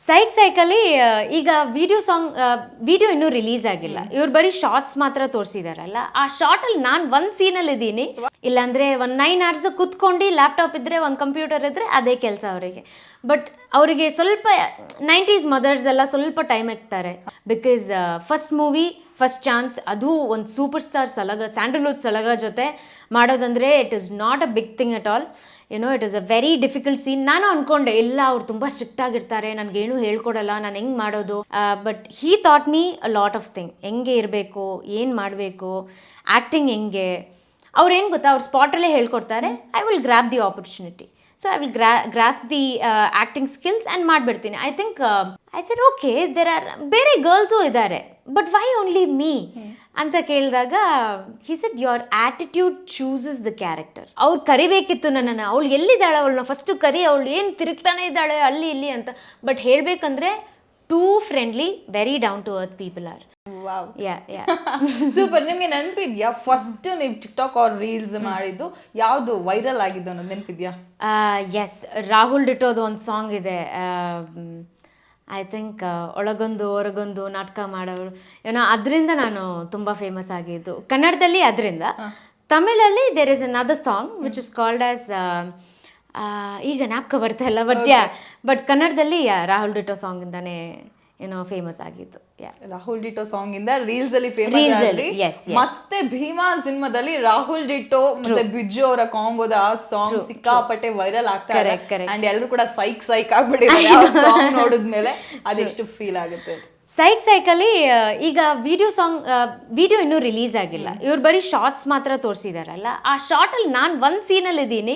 ಸೈಕಲಿ ಈಗ ವಿಡಿಯೋ ಇನ್ನೂ ರಿಲೀಸ್ ಆಗಿಲ್ಲ. ಇವ್ರು ಬರೀ ಶಾರ್ಟ್ಸ್ ಮಾತ್ರ ತೋರಿಸಿದಾರಲ್ಲ, ಆ ಶಾರ್ಟಲ್ಲಿ ನಾನು ಒಂದು ಸೀನಲ್ಲಿ ಇದ್ದೀನಿ. ಇಲ್ಲಾಂದ್ರೆ ಒಂದು 9 hours ಕುತ್ಕೊಂಡು ಲ್ಯಾಪ್ಟಾಪ್ ಇದ್ರೆ ಒಂದು ಕಂಪ್ಯೂಟರ್ ಇದ್ರೆ ಅದೇ ಕೆಲಸ ಅವರಿಗೆ. ಬಟ್ ಅವರಿಗೆ ಸ್ವಲ್ಪ 90s ಮದರ್ಸ್ ಎಲ್ಲ ಸ್ವಲ್ಪ ಟೈಮ್ ಇರ್ತಾರೆ. Because first movie first chance, ಅದು ಒಂದು ಸೂಪರ್ ಸ್ಟಾರ್ ಸ್ಯಾಂಡಲ್ವುಡ್ ಸಲಗ ಜೊತೆ ಮಾಡೋದಂದ್ರೆ it is not a big thing at all. It is a very difficult scene. ನಾನು ಅನ್ಕೊಂಡೆ ಇಲ್ಲ ಅವ್ರು ತುಂಬ ಸ್ಟ್ರಿಕ್ಟ್ ಆಗಿರ್ತಾರೆ, ನನಗೇನು ಹೇಳ್ಕೊಡಲ್ಲ, ನಾನು ಹೆಂಗೆ ಮಾಡೋದು. But he thought me a lot of thing, ಹೆಂಗೆ ಇರಬೇಕು, ಏನು ಮಾಡಬೇಕು, ಆ್ಯಕ್ಟಿಂಗ್ ಹೆಂಗೆ. ಅವ್ರೇನು ಗೊತ್ತಾ, ಅವ್ರು ಸ್ಪಾಟಲ್ಲೇ ಹೇಳ್ಕೊಡ್ತಾರೆ. I will grab the opportunity. So I will grasp the acting skills and ಮಾಡಿಬಿಡ್ತೀನಿ. I think I said okay, there are ಬೇರೆ ಗರ್ಲ್ಸು ಇದ್ದಾರೆ, ಬಟ್ ವೈ ಓನ್ಲಿ ಮೀ ಅಂತ ಕೇಳಿದಾಗ he said your attitude chooses the character. ಅವ್ರು ಕರಿಬೇಕಿತ್ತು ನನ್ನನ್ನು, ಅವಳು ಎಲ್ಲಿದ್ದಾಳೆ, ಅವಳನ್ನ ಫಸ್ಟು ಕರಿ, ಅವಳು ಏನು ತಿರುಗ್ತಾನೆ ಇದ್ದಾಳೆ ಅಲ್ಲಿ ಇಲ್ಲಿ ಅಂತ. ಬಟ್ ಹೇಳಬೇಕಂದ್ರೆ too friendly, very down to earth people are. Wow, super. ನಿಮ್ಗೆ ನೆನಪಿದ್ಯಾ ಫಸ್ಟ್ ನೀವು ಟಿಕ್ಟಾಕ್ ಆರ್ ರೀಲ್ಸ್ ಮಾಡಿದ್ದು ಯಾವುದು ವೈರಲ್ ಆಗಿದ್ದು ಅನ್ನೋದು ನೆನಪಿದ್ಯಾ? ಎಸ್, ರಾಹುಲ್ ಡಿಟೋದು ಒಂದು ಸಾಂಗ್ ಇದೆ. ಐ ಥಿಂಕ್ ಒಳಗೊಂದು ಹೊರಗೊಂದು ನಾಟಕ ಮಾಡೋರು ಅದರಿಂದ ನಾನು ತುಂಬ ಫೇಮಸ್ ಆಗಿದ್ದು ಕನ್ನಡದಲ್ಲಿ. ಅದರಿಂದ ತಮಿಳಲ್ಲಿ there is another song which is called as, ಈಗ ಜ್ಞಾಪಕ ಬರ್ತಾ ಇಲ್ಲ, ಬಟ್ ಕನ್ನಡದಲ್ಲಿ ರಾಹುಲ್ ಡಿಟೋ ಸಾಂಗಿಂದಾನೇ ಫೇಮಸ್ ಆಗಿದ್ದು. ರಾಹುಲ್ ಡಿಟೋ ಸಾಂಗ್ ಇಂದ ರೀಲ್ಸ್ ಅಲ್ಲಿ ಫೇಮಸ್ ಆದ್ರಿ. ಮತ್ತೆ ಭೀಮಾ ಸಿನಿಮಾದಲ್ಲಿ ರಾಹುಲ್ ಡಿಟೋ ಮತ್ತೆ ಬಿಜ್ಜು ಅವರ ಕಾಂಬೋದ ಆ ಸಾಂಗ್ ಸಿಕ್ಕಾಪಟ್ಟೆ ವೈರಲ್ ಆಗ್ತಾ ಇದೆ. ಅಂಡ್ ಎಲ್ಲರೂ ಕೂಡ ಸೈಕ್ ಆಗ್ಬಿಟ್ಟಿದ್ದಾರೆ ಆ ಸಾಂಗ್ ನೋಡಿದ್ಮೇಲೆ. ಅದೆಷ್ಟು ಫೀಲ್ ಆಗುತ್ತೆ? ಸೈಕಲಿ ಈಗ ವಿಡಿಯೋ ಇನ್ನೂ ರಿಲೀಸ್ ಆಗಿಲ್ಲ. ಇವ್ರು ಬರೀ ಶಾರ್ಟ್ಸ್ ಮಾತ್ರ ತೋರಿಸಿದಾರಲ್ಲ, ಆ ಶಾರ್ಟಲ್ಲಿ ನಾನು ಒಂದು ಸೀನಲ್ಲಿ ಇದ್ದೀನಿ.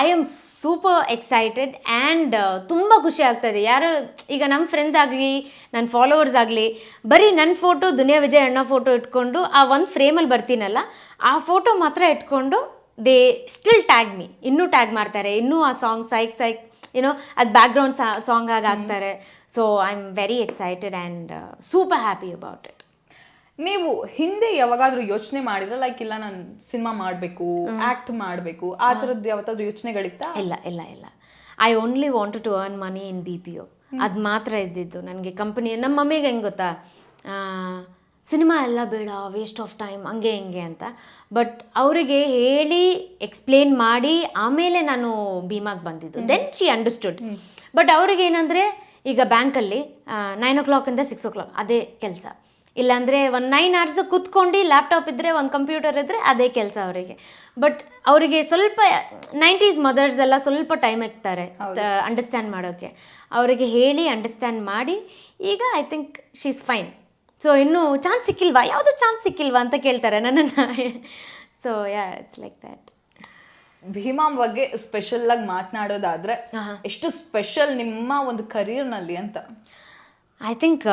I am super excited and ತುಂಬ ಖುಷಿ ಆಗ್ತಾಯಿದೆ. ಯಾರು ಈಗ ನಮ್ಮ ಫ್ರೆಂಡ್ಸ್ ಆಗಲಿ ನನ್ನ ಫಾಲೋವರ್ಸ್ ಆಗಲಿ ಬರೀ ನನ್ನ ಫೋಟೋ, ದುನಿಯಾ ವಿಜಯ್ ಅಣ್ಣ ಫೋಟೋ ಇಟ್ಕೊಂಡು ಆ ಒಂದು ಫ್ರೇಮಲ್ಲಿ ಬರ್ತೀನಲ್ಲ, ಆ ಫೋಟೋ ಮಾತ್ರ ಇಟ್ಕೊಂಡು ದೇ ಸ್ಟಿಲ್ ಟ್ಯಾಗ್ ಮೀ, ಇನ್ನೂ ಟ್ಯಾಗ್ ಮಾಡ್ತಾರೆ, ಇನ್ನೂ ಆ ಸಾಂಗ್ ಸೈಕ್ ಅದು ಬ್ಯಾಕ್ಗ್ರೌಂಡ್ ಸಾಂಗ್ ಆಗಿ ಹಾಕ್ತಾರೆ. So I am very excited and super happy about it. ನೀವು ಹಿಂದೆ ಯಾವಾಗಾದ್ರೂ ಯೋಚನೆ ಮಾಡಿದ್ರೆ ಲೈಕ್ ಇಲ್ಲ ನಾನು ಸಿನಿಮಾ ಮಾಡಬೇಕು, ಆ್ಯಕ್ಟ್ ಮಾಡಬೇಕು, ಆ ಥರದ್ದು ಯಾವತ್ತಾದ್ರೂ ಯೋಚನೆಗಳಿತ್ತಾ? ಇಲ್ಲ. I only wanted to earn money in BPO. ಅದು ಮಾತ್ರ ಇದ್ದಿದ್ದು ನನಗೆ. ಕಂಪನಿ ನಮ್ಮ ಮಮ್ಮಿಗೆ ಹೆಂಗೆ ಗೊತ್ತಾ, ಸಿನಿಮಾ ಎಲ್ಲ ಬೇಡ, ವೇಸ್ಟ್ ಆಫ್ ಟೈಮ್, ಹಂಗೆ ಹಿಂಗೆ ಅಂತ. ಬಟ್ ಅವರಿಗೆ ಹೇಳಿ ಎಕ್ಸ್ಪ್ಲೇನ್ ಮಾಡಿ ಆಮೇಲೆ ನಾನು ಭೀಮಾಗೆ ಬಂದಿದ್ದು. Then she understood. ಬಟ್ ಅವ್ರಿಗೆ ಏನಂದರೆ, ಈಗ ಬ್ಯಾಂಕಲ್ಲಿ 9 o'clock 6 o'clock ಅದೇ ಕೆಲಸ. ಇಲ್ಲಾಂದರೆ ಒಂದು 9 hours ಕುತ್ಕೊಂಡು ಲ್ಯಾಪ್ಟಾಪ್ ಇದ್ದರೆ ಒಂದು ಕಂಪ್ಯೂಟರ್ ಇದ್ದರೆ ಅದೇ ಕೆಲಸ ಅವರಿಗೆ. ಬಟ್ ಅವರಿಗೆ ಸ್ವಲ್ಪ 90s ಮದರ್ಸ್ ಎಲ್ಲ ಸ್ವಲ್ಪ ಟೈಮ್ ಇರ್ತಾರೆ ಅಂಡರ್ಸ್ಟ್ಯಾಂಡ್ ಮಾಡೋಕ್ಕೆ. ಅವರಿಗೆ ಹೇಳಿ ಅಂಡರ್ಸ್ಟ್ಯಾಂಡ್ ಮಾಡಿ ಈಗ I think she is fine. So ಇನ್ನೂ ಚಾನ್ಸ್ ಸಿಕ್ಕಿಲ್ವಾ, ಯಾವುದೂ ಚಾನ್ಸ್ ಸಿಕ್ಕಿಲ್ವಾ ಅಂತ ಕೇಳ್ತಾರೆ ನನ್ನನ್ನು. So it's like that. Bheema ಬಗ್ಗೆ ಸ್ಪೆಷಲ್ ಆಗಿ ಮಾತನಾಡೋದಾದ್ರೆ ಎಷ್ಟು ಸ್ಪೆಷಲ್ ನಿಮ್ಮ ಒಂದು ಕರಿಯರ್ನಲ್ಲಿ ಅಂತ? I think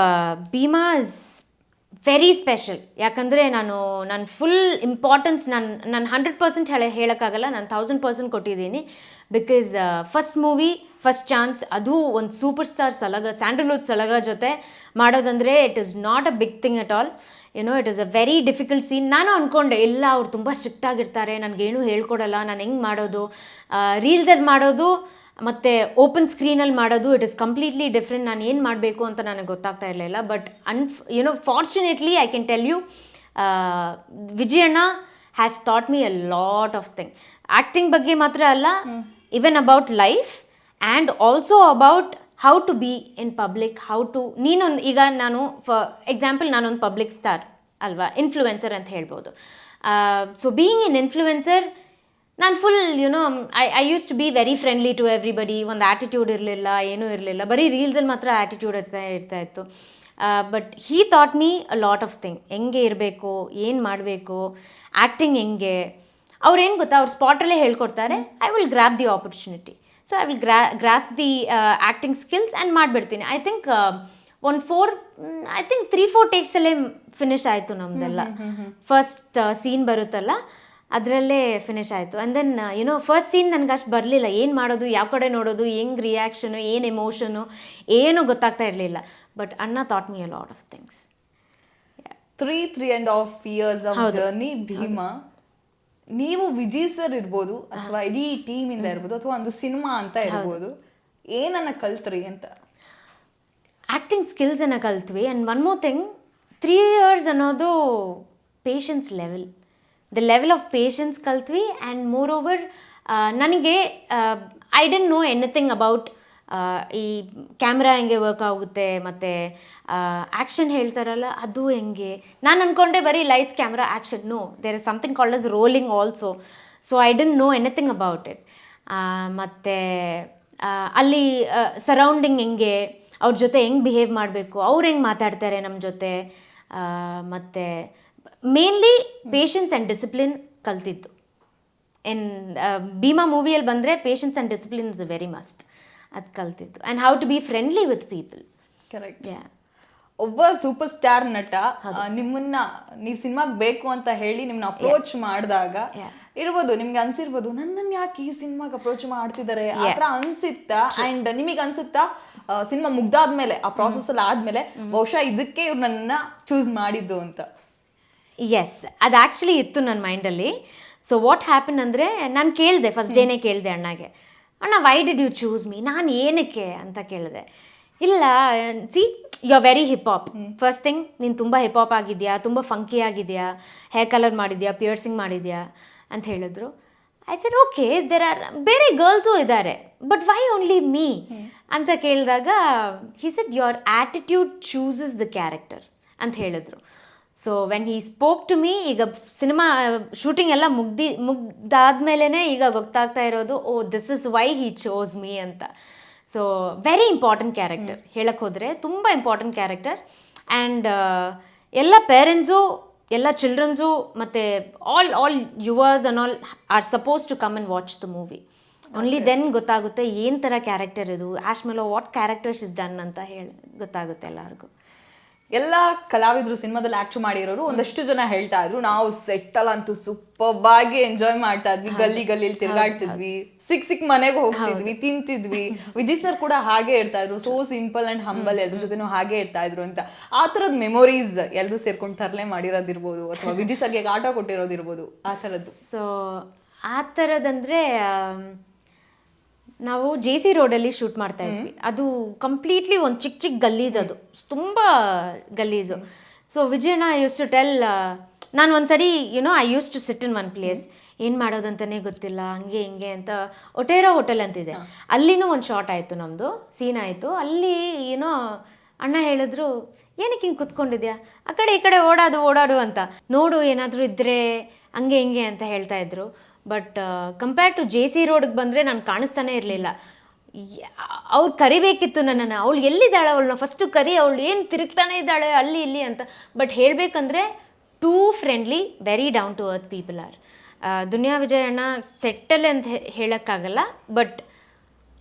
Bheema is very special. ಯಾಕಂದರೆ ನಾನು ಫುಲ್ ಇಂಪಾರ್ಟೆನ್ಸ್ ನಾನು 100% ಹೇಳೋಕ್ಕಾಗಲ್ಲ, ನಾನು 1000% ಕೊಟ್ಟಿದ್ದೀನಿ. Because first movie first chance, ಅದು ಒಂದು ಸೂಪರ್ ಸ್ಟಾರ್ ಸ್ಯಾಂಡಲ್ವುಡ್ ಸಲಗ ಜೊತೆ ಮಾಡೋದಂದರೆ it is not a big thing at all. It is a very difficult scene. ನಾನು ಅಂದ್ಕೊಂಡೆ ಇಲ್ಲ ಅವ್ರು ತುಂಬ ಸ್ಟ್ರಿಕ್ಟ್ ಆಗಿರ್ತಾರೆ, ನನಗೇನು ಹೇಳ್ಕೊಡಲ್ಲ, ನಾನು ಹೆಂಗೆ ಮಾಡೋದು. ರೀಲ್ಸಲ್ಲಿ ಮಾಡೋದು ಮತ್ತು ಓಪನ್ ಸ್ಕ್ರೀನಲ್ಲಿ ಮಾಡೋದು ಇಟ್ ಇಸ್ ಕಂಪ್ಲೀಟ್ಲಿ ಡಿಫ್ರೆಂಟ್. ನಾನು ಏನು ಮಾಡಬೇಕು ಅಂತ ನನಗೆ ಗೊತ್ತಾಗ್ತಾ ಇರಲಿಲ್ಲ. But fortunately I can tell you, ವಿಜಯಣ್ಣ has thought me a lot of thing. Acting ಬಗ್ಗೆ ಮಾತ್ರ ಅಲ್ಲ, even about life and also about how to be in public, ಈಗ ನಾನು ಫಾರ್ ಎಕ್ಸಾಂಪಲ್ ನಾನೊಂದು ಪಬ್ಲಿಕ್ ಸ್ಟಾರ್ ಅಲ್ವಾ, ಇನ್ಫ್ಲುಯೆನ್ಸರ್ ಅಂತ ಹೇಳ್ಬೋದು. ಸೊ ಬೀಯಿಂಗ್ ಇನ್ ಇನ್ಫ್ಲುಯೆನ್ಸರ್ ನಾನು full I use to be very friendly to everybody. ಒಂದು ಆ್ಯಟಿಟ್ಯೂಡ್ ಇರಲಿಲ್ಲ, ಏನೂ ಇರಲಿಲ್ಲ, ಬರೀ ರೀಲ್ಸಲ್ಲಿ ಮಾತ್ರ ಆ್ಯಟಿಟ್ಯೂಡ್ ಇರ್ತಾ ಇತ್ತು. But he thought me a lot of thing, ಹೆಂಗೆ ಇರಬೇಕು, ಏನು ಮಾಡಬೇಕು, ಆ್ಯಕ್ಟಿಂಗ್ ಹೆಂಗೆ. ಅವ್ರೇನು ಗೊತ್ತಾ, ಅವ್ರು ಸ್ಪಾಟಲ್ಲೇ ಹೇಳ್ಕೊಡ್ತಾರೆ. I will grab the opportunity. So I will grasp the acting skills and ಮಾಡಿಬಿಡ್ತೀನಿ. ಐ ಥಿಂಕ್ 3-4 ಟೇಕ್ಸಲ್ಲೇ ಫಿನಿಶ್ ಆಯಿತು ನಮ್ಮದೆಲ್ಲ. ಫಸ್ಟ್ ಸೀನ್ ಬರುತ್ತಲ್ಲ ಅದರಲ್ಲೇ ಫಿನಿಶ್ ಆಯಿತು. ಆ್ಯಂಡ್ ದೆನ್ ಫಸ್ಟ್ ಸೀನ್ ನನಗೆ ಅಷ್ಟು ಬರಲಿಲ್ಲ, ಏನು ಮಾಡೋದು, ಯಾವ ಕಡೆ ನೋಡೋದು, ಹೆಂಗೆ ರಿಯಾಕ್ಷನು, ಏನು ಎಮೋಷನು, ಏನೂ ಗೊತ್ತಾಗ್ತಾ ಇರಲಿಲ್ಲ. ಬಟ್ ಅಣ್ಣ thought me a lot of things. 3.5 years of journey Bheema. ನೀವು ವಿಜಯ್ ಸರ್ ಇರ್ಬೋದು ಅಥವಾ ಇಡೀ ಟೀಮ್ ಇಂದ ಇರ್ಬೋದು ಅಥವಾ ಒಂದು ಸಿನಿಮಾ ಅಂತ ಇರ್ಬೋದು, ಏನನ್ನ ಕಲ್ತ್ರಿ ಅಂತ? ಆ್ಯಕ್ಟಿಂಗ್ ಸ್ಕಿಲ್ಸನ್ನು ಕಲ್ತ್ವಿ. And one more thing, 3 years ಅನ್ನೋದು patience level, the level of patience ಕಲ್ತ್ವಿ. ಆ್ಯಂಡ್ ಮೋರ್ ಓವರ್ ನನಗೆ I didn't know anything about ಈ ಕ್ಯಾಮ್ರಾ ಹೆಂಗೆ ವರ್ಕ್ ಆಗುತ್ತೆ ಮತ್ತು ಆ್ಯಕ್ಷನ್ ಹೇಳ್ತಾರಲ್ಲ ಅದು ಹೆಂಗೆ. ನಾನು ಅಂದ್ಕೊಂಡೆ ಬರೀ lights camera action. No, there is something called as rolling also. So I didn't know anything about it. ಮತ್ತು ಅಲ್ಲಿ ಸರೌಂಡಿಂಗ್ ಹೆಂಗೆ, ಅವ್ರ ಜೊತೆ ಹೆಂಗೆ ಬಿಹೇವ್ ಮಾಡಬೇಕು, ಅವ್ರು ಹೆಂಗೆ ಮಾತಾಡ್ತಾರೆ ನಮ್ಮ ಜೊತೆ, ಮತ್ತು ಮೇನ್ಲಿ ಪೇಷನ್ಸ್ ಆ್ಯಂಡ್ ಡಿಸಿಪ್ಲಿನ್ ಕಲ್ತಿದ್ದು. ಇನ್ ಭೀಮಾ ಮೂವಿಯಲ್ಲಿ ಬಂದರೆ patience and discipline is very must. ಅದು ಕಲ್ತಿದ್ದು. And how to be friendly with people. Correct. ಒಬ್ಬ ಸೂಪರ್ ಸ್ಟಾರ್ ನಟ ನಿಮ್ಮನ್ನ ನೀವು ಸಿನಿಮಾಗೆ ಬೇಕು ಅಂತ ಹೇಳಿ ನಿಮ್ಮನ್ನ ಅಪ್ರೋಚ್ ಮಾಡಿದಾಗ ಇರ್ಬೋದು, ನಿಮ್ಗೆ ಅನ್ಸಿರ್ಬೋದು ನನ್ನನ್ನು ಯಾಕೆ ಈ ಸಿನಿಮಾಗೆ ಅಪ್ರೋಚ್ ಮಾಡ್ತಿದ್ದಾರೆ ಆ ಥರ ಅನ್ಸಿತ್ತಾ? ಆ್ಯಂಡ್ ನಿಮಗೆ ಅನ್ಸುತ್ತಾ ಸಿನಿಮಾ ಮುಗ್ದಾದ್ಮೇಲೆ, ಆ ಪ್ರಾಸೆಸ್ ಎಲ್ಲ ಆದ್ಮೇಲೆ ಬಹುಶಃ ಇದಕ್ಕೆ ಇವ್ರು ನನ್ನ ಚೂಸ್ ಮಾಡಿದ್ದು ಅಂತ? ಎಸ್, ಅದು ಆ್ಯಕ್ಚುಲಿ ಇತ್ತು ನನ್ನ ಮೈಂಡಲ್ಲಿ. ಸೊ ವಾಟ್ ಹ್ಯಾಪನ್ ಅಂದರೆ, ನಾನು ಕೇಳಿದೆ ಫಸ್ಟ್ ಡೇನೇ ಕೇಳಿದೆ ಅಣ್ಣಗೆ, ಅಣ್ಣ why did you choose me, ನಾನು ಏನಕ್ಕೆ ಅಂತ ಕೇಳಿದೆ. ಇಲ್ಲ, see you are very hip hop. First thing, ನೀನು ತುಂಬ ಹಿಪ್ ಹಾಪ್ ಆಗಿದೆಯಾ, ತುಂಬ ಫಂಕಿ ಆಗಿದೆಯಾ, ಹೇರ್ ಕಲರ್ ಮಾಡಿದ್ಯಾ, ಪಿಯರ್ಸಿಂಗ್ ಮಾಡಿದ್ಯಾ ಅಂತ ಹೇಳಿದ್ರು. I said okay, there are ಬೇರೆ ಗರ್ಲ್ಸು ಇದ್ದಾರೆ, ಬಟ್ ವೈ ಓನ್ಲಿ ಮೀ ಅಂತ ಕೇಳಿದಾಗ he said your attitude chooses the character ಅಂತ ಹೇಳಿದ್ರು. So when he spoke to me, ಈಗ ಸಿನಿಮಾ ಶೂಟಿಂಗ್ ಎಲ್ಲ ಮುಗ್ದಾದ್ಮೇಲೆ ಈಗ ಗೊತ್ತಾಗ್ತಾ ಇರೋದು, oh this is why he chose me ಅಂತ. ಸೊ ವೆರಿ ಇಂಪಾರ್ಟೆಂಟ್ ಕ್ಯಾರೆಕ್ಟರ್, ಹೇಳಕ್ಕೆ ಹೋದರೆ ತುಂಬ ಇಂಪಾರ್ಟೆಂಟ್ ಕ್ಯಾರೆಕ್ಟರ್. ಆ್ಯಂಡ್ ಎಲ್ಲ ಪೇರೆಂಟ್ಸು, ಎಲ್ಲ ಚಿಲ್ಡ್ರನ್ಸು ಮತ್ತು all yours and all are suppose to come and watch the movie. Only then ಗೊತ್ತಾಗುತ್ತೆ ಏನು ಥರ ಕ್ಯಾರೆಕ್ಟರ್ ಇದು, ash mellow what characters is done ಅಂತ ಹೇಳಿ ಗೊತ್ತಾಗುತ್ತೆ ಎಲ್ಲರಿಗೂ. ಎಲ್ಲ ಕಲಾವಿದರು ಸಿನಿಮಾದಲ್ಲಿ ಆಕ್ಟ್ ಮಾಡಿರೋರು ಒಂದಷ್ಟು ಜನ ಹೇಳ್ತಾ ಇದ್ರು, ನಾವು ಸೆಟ್ಟಲ್ ಅಂತೂ ಸೂಪರ್ ಆಗಿ ಎಂಜಾಯ್ ಮಾಡ್ತಾ ಇದ್ವಿ, ಗಲ್ಲಿ ತಿರ್ಗಾಡ್ತಿದ್ವಿ, ಸಿಕ್ ಮನೆಗೆ ಹೋಗ್ತಿದ್ವಿ, ತಿಂತಿದ್ವಿ. ವಿಜಯ್ ಸರ್ ಕೂಡ ಹಾಗೆ ಇರ್ತಾ ಇದ್ರು, ಸೋ ಸಿಂಪಲ್ ಅಂಡ್ ಹಂಬಲ್, ಎಲ್ರ ಜೊತೆನೂ ಹಾಗೆ ಇರ್ತಾ ಇದ್ರು ಅಂತ. ಆ ಥರದ ಮೆಮೊರೀಸ್ ಎಲ್ಲರೂ ಸೇರ್ಕೊಂಡು ತರಲೆ ಮಾಡಿರೋದಿರ್ಬೋದು, ಅಥವಾ ವಿಜಯ್ ಸರ್ಗೆ ಆಟ ಕೊಟ್ಟಿರೋದಿರ್ಬೋದು, ಆ ಥರದ್ದು. ಸೊ ಆ ಥರದಂದರೆ, ನಾವು ಜೆ ಸಿ ರೋಡಲ್ಲಿ ಶೂಟ್ ಮಾಡ್ತಾ ಇದ್ವಿ. ಅದು ಕಂಪ್ಲೀಟ್ಲಿ ಒಂದು ಚಿಕ್ಕ ಗಲ್ಲೀಸ್, ಅದು ತುಂಬ ಗಲ್ಲೀಸು. ಸೊ ವಿಜಯಣ್ಣ ಯೂಸ್ ಟು ಟೆಲ್, ನಾನು ಒಂದ್ಸರಿ I use to sit in one place, ಏನು ಮಾಡೋದಂತಲೇ ಗೊತ್ತಿಲ್ಲ, ಹಂಗೆ ಹಿಂಗೆ ಅಂತ. ಒಟೇರಾ ಹೋಟೆಲ್ ಅಂತಿದೆ, ಅಲ್ಲಿನೂ ಒಂದು ಶಾರ್ಟ್ ಆಯಿತು, ನಮ್ಮದು ಸೀನ್ ಆಯಿತು. ಅಲ್ಲಿ ಅಣ್ಣ ಹೇಳಿದ್ರು, ಏನಕ್ಕೆ ಹಿಂಗೆ ಕುತ್ಕೊಂಡಿದ್ಯಾ, ಆ ಕಡೆ ಈ ಕಡೆ ಓಡಾಡು ಅಂತ, ನೋಡು ಏನಾದರೂ ಇದ್ದರೆ ಹಂಗೆ ಹಿಂಗೆ ಅಂತ ಹೇಳ್ತಾ ಇದ್ರು. But compare to J C ರೋಡ್ಗೆ ಬಂದರೆ ನಾನು ಕಾಣಿಸ್ತಾನೆ ಇರಲಿಲ್ಲ. ಅವ್ರು ಕರಿಬೇಕಿತ್ತು ನನ್ನನ್ನು, ಅವಳು ಎಲ್ಲಿದ್ದಾಳೆ, ಅವಳನ್ನ ಫಸ್ಟು ಕರಿ, ಅವಳು ಏನು ತಿರುಗ್ತಾನೆ ಇದ್ದಾಳೆ ಅಲ್ಲಿ ಇಲ್ಲಿ ಅಂತ. ಬಟ್ ಹೇಳಬೇಕಂದ್ರೆ too friendly, very down to earth people are. Duniya ವಿಜಯಣ್ಣ ಸೆಟ್ಟಲ್ ಅಂತ ಹೇಳೋಕ್ಕಾಗಲ್ಲ, ಬಟ್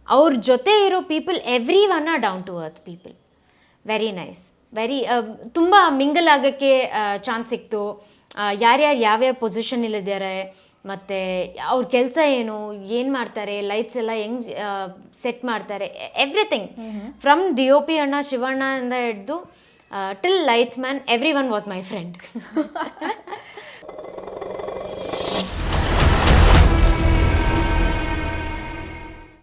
ಅವ್ರ ಜೊತೆ ಇರೋ people everyone are down to earth people. Very nice, very ತುಂಬ ಮಿಂಗಲ್ ಆಗೋಕ್ಕೆ ಚಾನ್ಸ್ ಸಿಕ್ತು. ಯಾರ್ಯಾರು ಯಾವ್ಯಾವ ಪೊಸಿಷನಲ್ಲಿದ್ದಾರೆ, ಮತ್ತು ಅವ್ರ ಕೆಲಸ ಏನು ಮಾಡ್ತಾರೆ, ಲೈಟ್ಸ್ ಎಲ್ಲ ಹೆಂಗೆ ಸೆಟ್ ಮಾಡ್ತಾರೆ, everything from D O P ಅಣ್ಣ, ಶಿವಣ್ಣ ಇಂದ ಹಿಡಿದು till lights man, every one was my friend.